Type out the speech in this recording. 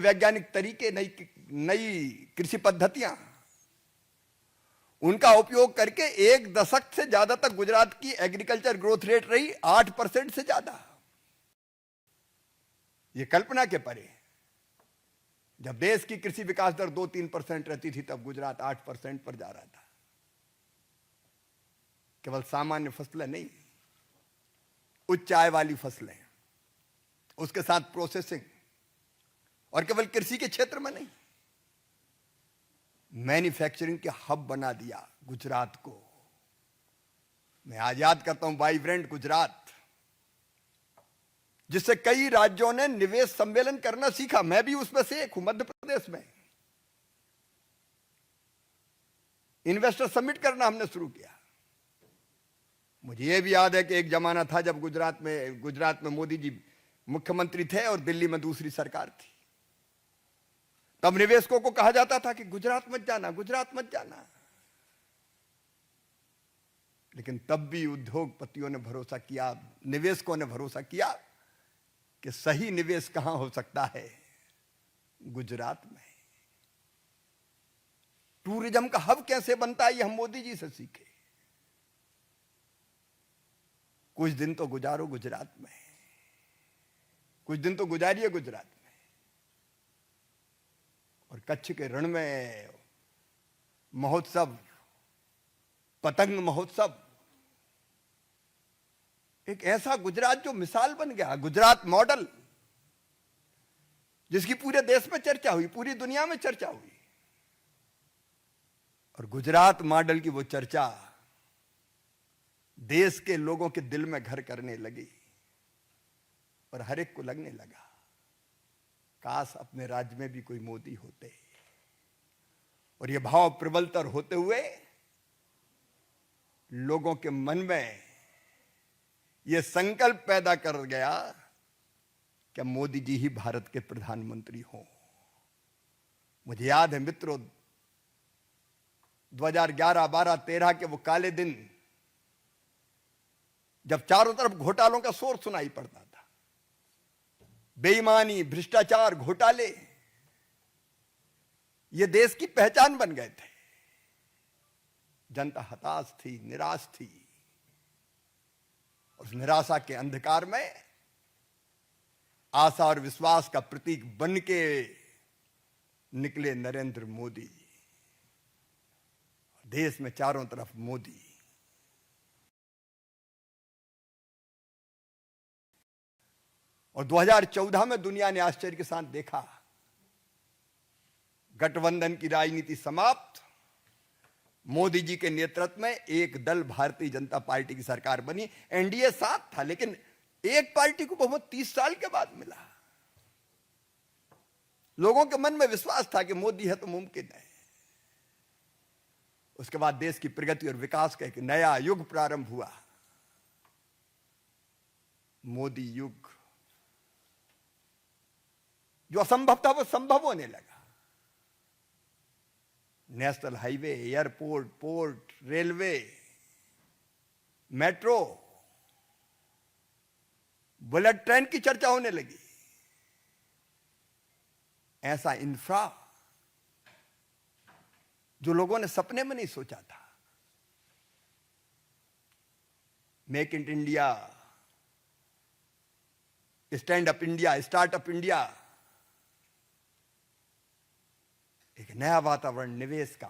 वैज्ञानिक तरीके, नई कृषि पद्धतियां, उनका उपयोग करके 1 दशक से ज्यादा तक गुजरात की एग्रीकल्चर ग्रोथ रेट रही 8% से ज्यादा। यह कल्पना के परे। जब देश की कृषि विकास दर 2-3% रहती थी, तब गुजरात 8% पर जा रहा था। केवल सामान्य फसलें नहीं, उच्च आय वाली फसलें, उसके साथ प्रोसेसिंग, और केवल कृषि के क्षेत्र में नहीं, मैन्युफैक्चरिंग के हब बना दिया गुजरात को। मैं आज याद करता हूं वाइब्रेंट गुजरात, जिससे कई राज्यों ने निवेश सम्मेलन करना सीखा। मैं भी उसमें से एक हूं। मध्य प्रदेश में इन्वेस्टर समिट करना हमने शुरू किया। मुझे यह भी याद है कि एक जमाना था जब गुजरात में मोदी जी मुख्यमंत्री थे और दिल्ली में दूसरी सरकार थी। तब निवेशकों को कहा जाता था कि गुजरात मत जाना, गुजरात मत जाना। लेकिन तब भी उद्योगपतियों ने भरोसा किया, निवेशकों ने भरोसा किया कि सही निवेश कहां हो सकता है, गुजरात में। टूरिज्म का हब कैसे बनता है, ये हम मोदी जी से सीखे। कुछ दिन तो गुजारो गुजरात में, कुछ दिन तो गुजारिए गुजरात में। और कच्छ के रण में महोत्सव, पतंग महोत्सव, एक ऐसा गुजरात जो मिसाल बन गया, गुजरात मॉडल, जिसकी पूरे देश में चर्चा हुई, पूरी दुनिया में चर्चा हुई। और गुजरात मॉडल की वो चर्चा देश के लोगों के दिल में घर करने लगी और हर एक को लगने लगा, काश अपने राज्य में भी कोई मोदी होते। और ये भाव प्रबलतर होते हुए लोगों के मन में यह संकल्प पैदा कर गया कि मोदी जी ही भारत के प्रधानमंत्री हों। मुझे याद है मित्रों, 2011, 12, 13 के वो काले दिन, जब चारों तरफ घोटालों का शोर सुनाई पड़ता था, बेईमानी, भ्रष्टाचार, घोटाले, ये देश की पहचान बन गए थे। जनता हताश थी, निराश थी। उस निराशा के अंधकार में आशा और विश्वास का प्रतीक बन के निकले नरेंद्र मोदी। देश में चारों तरफ मोदी। और 2014 में दुनिया ने आश्चर्य के साथ देखा, गठबंधन की राजनीति समाप्त, मोदी जी के नेतृत्व में एक दल भारतीय जनता पार्टी की सरकार बनी। एनडीए साथ था, लेकिन एक पार्टी को बहुमत 30 साल के बाद मिला। लोगों के मन में विश्वास था कि मोदी है तो मुमकिन है। उसके बाद देश की प्रगति और विकास का एक नया युग प्रारंभ हुआ, मोदी युग। जो असंभव था वो संभव होने लगा। National highway, airport, port, railway, metro, bullet train की चर्चा होने लगी। ऐसा इंफ्रा जो लोगों ने सपने में नहीं सोचा था। Make in India, stand up India, startup India, एक नया वातावरण निवेश का,